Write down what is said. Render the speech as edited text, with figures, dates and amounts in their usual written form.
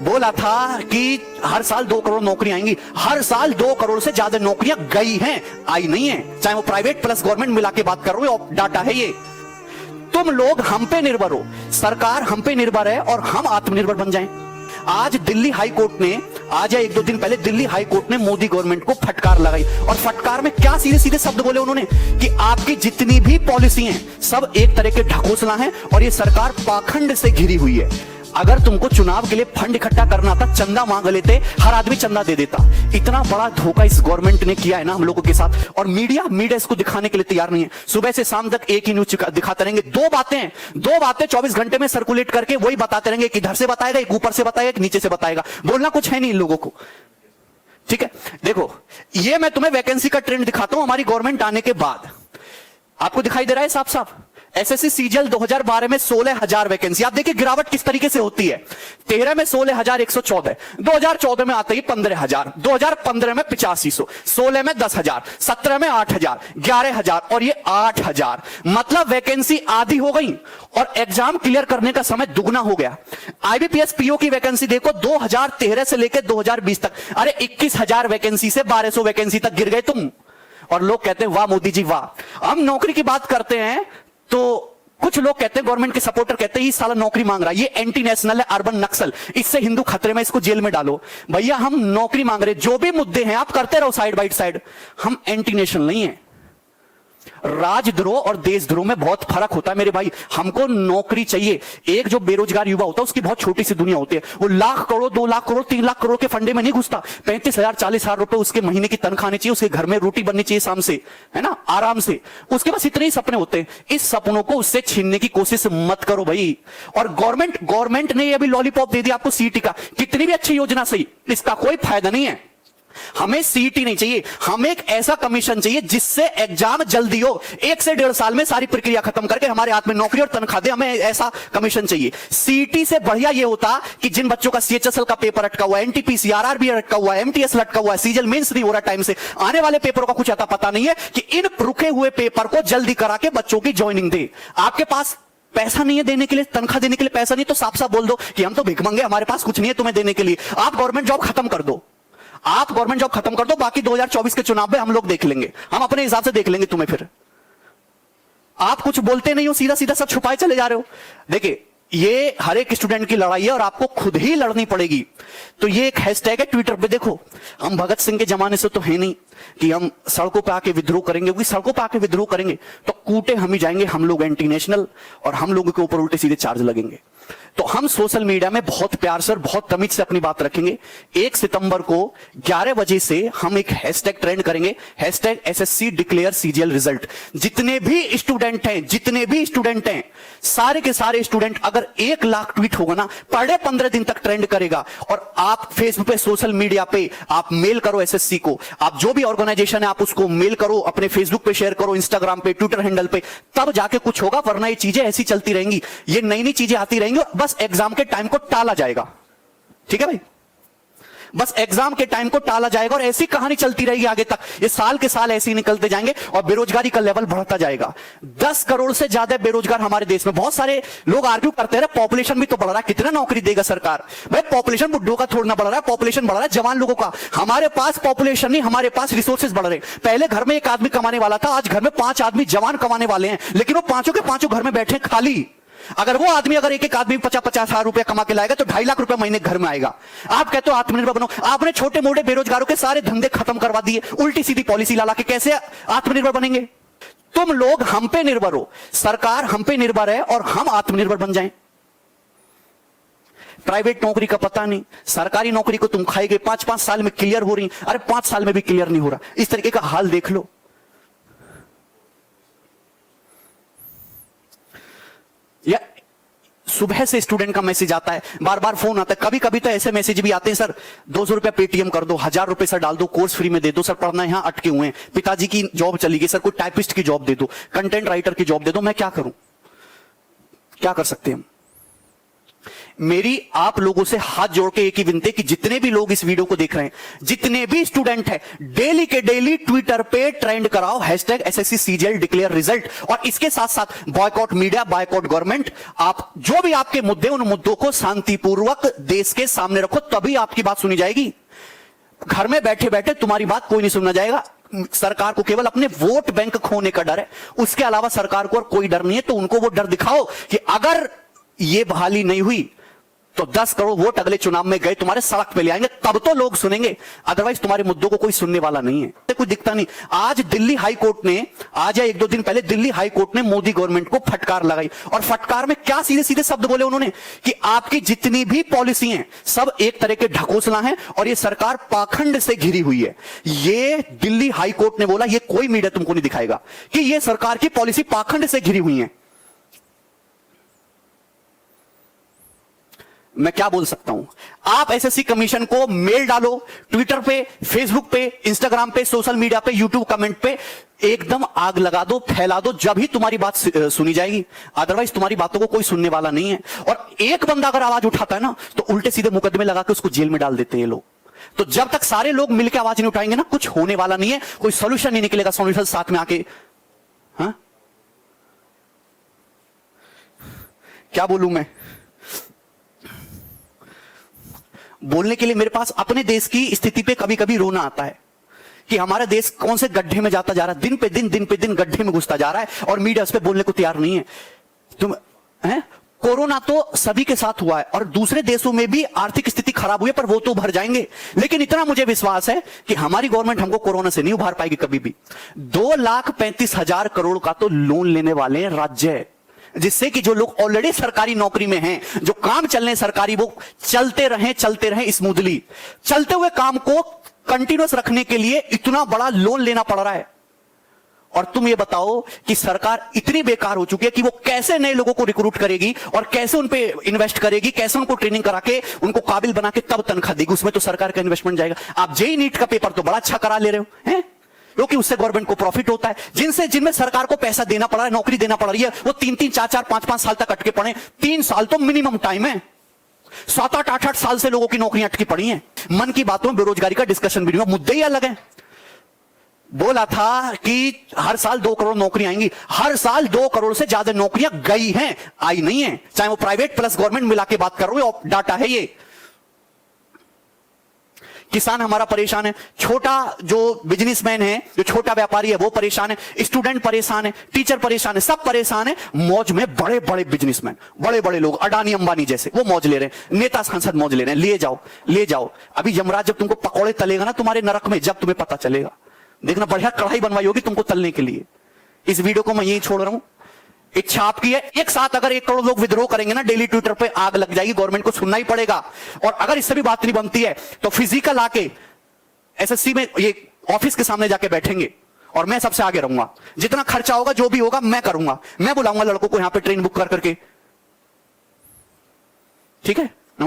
बोला था कि हर साल 2 करोड़ नौकरियां आएंगी। हर साल 2 करोड़ से ज्यादा नौकरियां गई हैं, आई नहीं है। चाहे वो प्राइवेट प्लस गवर्नमेंट मिला के बात कर रहे हो, डाटा है ये। तुम लोग हम पे निर्भर हो, सरकार हम पे निर्भर है और हम आत्मनिर्भर बन जाएं। आज दिल्ली हाई कोर्ट ने, आज या 1-2 दिन पहले दिल्ली हाई कोर्ट ने मोदी गवर्नमेंट को फटकार लगाई। और फटकार में क्या सीधे सीधे शब्द बोले उन्होंने कि आपकी जितनी भी पॉलिसी हैं सब एक तरह के ढकोसला हैं और ये सरकार पाखंड से घिरी हुई है। अगर तुमको चुनाव के लिए फंड इकट्ठा करना था, चंदा मांग लेते, हर आदमी चंदा दे देता। इतना बड़ा धोखा इस गवर्नमेंट ने किया है ना हम लोगों के साथ। और मीडिया इसको दिखाने के लिए तैयार नहीं है। सुबह से शाम तक एक ही न्यूज दिखाते रहेंगे, दो बातें 24 घंटे में सर्कुलेट करके वही बताते रहेंगे। एक इधर से बताएगा, एक ऊपर से बताएगा, एक नीचे से बताएगा। बोलना कुछ है नहीं इन लोगों को। ठीक है, देखो ये मैं तुम्हें वैकेंसी का ट्रेंड दिखाता हूं हमारी गवर्नमेंट आने के बाद। आपको दिखाई दे रहा है साफ साफ। एसएससी सीजीएल 2012 में 16,000 वैकेंसी। आप देखिए गिरावट किस तरीके से होती है। 13 में 16,114, 2014 में आते ही 15,000, 2015 में 8500, 16 में 10,000, 17 में 8,000, 11,000 और ये 8,000। मतलब वैकेंसी आधी हो गई और एग्जाम क्लियर करने का समय दुगना हो गया। आईबीपीएस पीओ की वैकेंसी देखो 2013 से लेकर 2020 तक, अरे 21,000 वैकेंसी से 1,200 वैकेंसी तक गिर गए तुम। और लोग कहते हैं वाह मोदी जी वाह। हम नौकरी की बात करते हैं तो कुछ लोग कहते हैं, गवर्नमेंट के सपोर्टर कहते हैं, ये साला नौकरी मांग रहा है, ये एंटी नेशनल है, अर्बन नक्सल, इससे हिंदू खतरे में, इसको जेल में डालो। भैया हम नौकरी मांग रहे, जो भी मुद्दे हैं आप करते रहो साइड बाय साइड। हम एंटी नेशनल नहीं है। राजद्रोह और देशद्रोह में बहुत फर्क होता है मेरे भाई। हमको नौकरी चाहिए। एक जो बेरोजगार युवा होता है उसकी बहुत छोटी सी दुनिया होती है। वो लाख करोड़, 2 लाख करोड़, 3 लाख करोड़ के फंडे में नहीं घुसता। 35,000 40,000 रुपए उसके महीने की तनख्वाह आनी चाहिए, उसके घर में रोटी बननी चाहिए शाम से, है ना, आराम से। उसके पास इतने ही सपने होते हैं। इस सपनों को उससे छीनने की कोशिश मत करो भाई। और गवर्नमेंट ने ये भी लॉलीपॉप दे दिया आपको सीटी का। कितनी भी अच्छी योजना सही, इसका कोई फायदा नहीं है। हमें सीटी नहीं चाहिए, हमें एक ऐसा कमीशन चाहिए जिससे एग्जाम जल्दी हो। 1 से 1.5 साल में सारी प्रक्रिया खत्म करके हमारे हाथ में नौकरी और तनख्वाह दे। हमें ऐसा कमीशन चाहिए। सीटी से बढ़िया यह होता कि जिन बच्चों का सीएचएसएल का पेपर अटका हुआ है, एनटीपीसी आरआरबी अटका हुआ है, एमटीएस लटका हुआ है, सीजीएल मेंस नहीं हो रहा टाइम से, आने वाले पेपरों का कुछ आता पता नहीं है, कि इन रुके हुए पेपर को जल्दी करा के बच्चों की ज्वाइनिंग दे। आपके पास पैसा नहीं है देने के लिए, तनख्वाह देने के लिए पैसा नहीं, तो साफ साफ बोल दो कि हम तो भिखमंगे, हमारे पास कुछ नहीं है तुम्हें देने के लिए। आप गवर्नमेंट जॉब खत्म कर दो, आप गवर्नमेंट जॉब खत्म कर दो। बाकी 2024 के चुनाव में हम लोग देख लेंगे, हम अपने हिसाब से देख लेंगे तुम्हें। फिर आप कुछ बोलते नहीं हो, सीधा सीधा सब छुपाए चले जा रहे हो। देखिए ये हर एक स्टूडेंट की लड़ाई है और आपको खुद ही लड़नी पड़ेगी। तो ये एक हैशटैग है ट्विटर पे, देखो हम भगत सिंह के जमाने से तो है नहीं कि हम सड़कों पे आके विद्रोह करेंगे, क्योंकि सड़कों पे आके विद्रोह करेंगे तो कूटे हम ही जाएंगे। हम लोग एंटी नेशनल और हम लोगों के ऊपर उल्टे सीधे चार्ज लगेंगे। तो हम सोशल मीडिया में बहुत प्यार से और बहुत तमीज से अपनी बात रखेंगे। 1 सितंबर को 11 बजे से हम एक हैशटैग ट्रेंड करेंगे, hashtag SSC declare CGL result. जितने भी स्टूडेंट हैं, सारे के सारे स्टूडेंट, अगर 1 लाख ट्वीट होगा ना, पर डे 15 दिन तक ट्रेंड करेगा। और आप फेसबुक पे, सोशल मीडिया पे आप मेल करो एसएससी को, आप जो भी ऑर्गेनाइजेशन है आप उसको मेल करो, अपने फेसबुक पे शेयर करो, इंस्टाग्राम पे, ट्विटर हैंडल पे, तब जाके कुछ होगा। वरना ये चीजें ऐसी चलती रहेंगी, ये नई नई चीजें आती रहेंगी, बस एग्जाम के टाइम को टाला जाएगा। ठीक है भाई, बस एग्जाम के टाइम को टाला जाएगा और ऐसी कहानी चलती रहेगी आगे तक। ये साल के साल ऐसे ही निकलते जाएंगे और बेरोजगारी का लेवल बढ़ता जाएगा। 10 करोड़ से ज्यादा बेरोजगार हमारे देश में। बहुत सारे लोग आर्ग्यू करते हैं पॉपुलेशन भी तो बढ़ रहा है, कितना नौकरी देगा सरकार। भाई पॉपुलेशन बुड्ढों का थोड़ा ना बढ़ रहा है, पॉपुलेशन बढ़ रहा है जवान लोगों का। हमारे पास पॉपुलेशन नहीं, हमारे पास रिसोर्सेज बढ़ रहे हैं। पहले घर में 1 आदमी कमाने वाला था, आज घर में 5 आदमी जवान कमाने वाले हैं, लेकिन वो पांचों के पांचों घर में बैठे खाली। अगर वो आदमी, अगर एक आदमी 50-50 हजार रुपया कमा के लाएगा तो 2.5 लाख रुपया महीने घर में आएगा। आप कहते हो आत्मनिर्भर बनो, आपने छोटे मोटे बेरोजगारों के सारे धंधे खत्म करवा दिए, उल्टी सीधी पॉलिसी ला के। कैसे आत्मनिर्भर बनेंगे? तुम लोग हम पे निर्भर हो, सरकार हम पे निर्भर है और हम आत्मनिर्भर बन जाएं। प्राइवेट नौकरी का पता नहीं, सरकारी नौकरी को तुम खाएगे, 5-5 साल में क्लियर हो रही, अरे 5 साल में भी क्लियर नहीं हो रहा। इस तरीके का हाल देख लो। या सुबह से स्टूडेंट का मैसेज आता है, बार बार फोन आता है, कभी कभी तो ऐसे मैसेज भी आते हैं, सर 200 रुपया पेटीएम कर दो, 1000 रुपए सर डाल दो, कोर्स फ्री में दे दो, सर पढ़ना यहां अटके हुए हैं, पिताजी की जॉब चली गई, सर कोई टाइपिस्ट की जॉब दे दो, कंटेंट राइटर की जॉब दे दो। मैं क्या करूं? क्या कर सकते हैं हम? मेरी आप लोगों से हाथ जोड़ के एक ही विनती कि जितने भी लोग इस वीडियो को देख रहे हैं, जितने भी स्टूडेंट हैं, डेली के डेली ट्विटर पे ट्रेंड कराओ #SSC CGL डिक्लेयर रिजल्ट, और इसके साथ साथ बॉयकॉट मीडिया, बॉयकॉट गवर्नमेंट। आप जो भी आपके मुद्दे, उन मुद्दों को शांतिपूर्वक देश के सामने रखो, तभी आपकी बात सुनी जाएगी। घर में बैठे बैठे तुम्हारी बात कोई नहीं सुनना जाएगा। सरकार को केवल अपने वोट बैंक खोने का डर है, उसके अलावा सरकार को और कोई डर नहीं है। तो उनको वो डर दिखाओ कि अगर ये बहाली नहीं हुई तो 10 करोड़ वोट अगले चुनाव में गए तुम्हारे सड़क पे ले आएंगे, तब तो लोग सुनेंगे, अदरवाइज तुम्हारे मुद्दों को कोई सुनने वाला नहीं है। कोई दिखता नहीं। आज दिल्ली हाई कोर्ट ने, आज या 1-2 दिन पहले दिल्ली हाई कोर्ट ने मोदी गवर्नमेंट को फटकार लगाई, और फटकार में क्या सीधे सीधे शब्द बोले उन्होंने कि आपकी जितनी भी पॉलिसी हैं सब एक तरह के ढकोसला हैं और ये सरकार पाखंड से घिरी हुई है। ये दिल्ली हाई कोर्ट ने बोला, ये कोई मीडिया तुमको नहीं दिखाएगा कि ये सरकार की पॉलिसी पाखंड से घिरी हुई है। मैं क्या बोल सकता हूं? आप एसएससी कमीशन को मेल डालो, ट्विटर पे, फेसबुक पे, इंस्टाग्राम पे, सोशल मीडिया पे, यूट्यूब कमेंट पे एकदम आग लगा दो, फैला दो, जब ही तुम्हारी बात सुनी जाएगी। अदरवाइज तुम्हारी बातों को कोई सुनने वाला नहीं है। और एक बंदा अगर आवाज उठाता है ना, तो उल्टे सीधे मुकदमे लगा के उसको जेल में डाल देते हैं ये लोग। तो जब तक सारे लोग मिलकर आवाज नहीं उठाएंगे ना, कुछ होने वाला नहीं है, कोई सोल्यूशन नहीं निकलेगा। सोल्यूशन साथ में आके, हाँ क्या बोलूं मैं? बोलने के लिए मेरे पास अपने देश की स्थिति पे कभी कभी रोना आता है कि हमारा देश कौन से गड्ढे में जाता जा रहा है, दिन पे दिन गड्ढे में घुसता जा रहा है, और मीडिया उस पर बोलने को तैयार नहीं है। तुम हैं, कोरोना तो सभी के साथ हुआ है और दूसरे देशों में भी आर्थिक स्थिति खराब हुई है, पर वो तो उभर जाएंगे। लेकिन इतना मुझे विश्वास है कि हमारी गवर्नमेंट हमको कोरोना से नहीं उभार पाएगी कभी भी। 2,35,000 करोड़ का तो लोन लेने वाले हैं राज्य, जिससे कि जो लोग ऑलरेडी सरकारी नौकरी में हैं, जो काम चलने सरकारी, वो चलते रहें स्मूथली। चलते हुए काम को कंटिन्यूअस रखने के लिए इतना बड़ा लोन लेना पड़ रहा है। और तुम ये बताओ कि सरकार इतनी बेकार हो चुकी है कि वो कैसे नए लोगों को रिक्रूट करेगी और कैसे उन पे इन्वेस्ट करेगी, कैसे उनको ट्रेनिंग करा के उनको काबिल बना के तब तनख्वाह देगी। उसमें तो सरकार का इन्वेस्टमेंट जाएगा। आप जेईई नीट का पेपर तो बड़ा अच्छा करा ले रहे हो, हैं, क्योंकि उससे गवर्नमेंट को प्रॉफिट होता है। जिनमें सरकार को पैसा देना पड़ रहा है, नौकरी देना पड़ रही है, वो 3-3, 4-4, 5-5 साल तक अटके पड़े। 3 साल तो मिनिमम टाइम है। 7-8, 8-8 साल से लोगों की नौकरियां अटकी पड़ी हैं। मन की बातों में बेरोजगारी का डिस्कशन भी नहीं हुआ, मुद्दे ही अलग हैं। बोला था कि हर साल 2 करोड़ नौकरियां आएंगी, हर साल 2 करोड़ से ज्यादा नौकरियां गई हैं, आई नहीं है। चाहे वो प्राइवेट प्लस गवर्नमेंट मिला के बात कर रहे हो, डाटा है ये। किसान हमारा परेशान है, छोटा जो बिजनेसमैन है, जो छोटा व्यापारी है वो परेशान है, स्टूडेंट परेशान है, टीचर परेशान है, सब परेशान है। मौज में बड़े बड़े बिजनेसमैन, बड़े बड़े लोग, अडानी अंबानी जैसे, वो मौज ले रहे हैं, नेता सांसद मौज ले रहे हैं। ले जाओ। अभी यमराज जब तुमको पकौड़े तलेगा ना तुम्हारे नरक में, जब तुम्हें पता चलेगा, देखना बढ़िया कढ़ाई बनवाई होगी तुमको तलने के लिए। इस वीडियो को मैं यही छोड़ रहा हूं। इच्छा आपकी है, एक साथ अगर 1 करोड़ लोग विद्रोह करेंगे ना, डेली ट्विटर पे आग लग जाएगी, गवर्नमेंट को सुनना ही पड़ेगा। और अगर इससे भी बात नहीं बनती है तो फिजिकल आके एसएससी में ये ऑफिस के सामने जाके बैठेंगे और मैं सबसे आगे रहूंगा। जितना खर्चा होगा, जो भी होगा, मैं करूंगा। मैं बुलाऊंगा लड़कों को यहां पे ट्रेन बुक कर करके, ठीक है।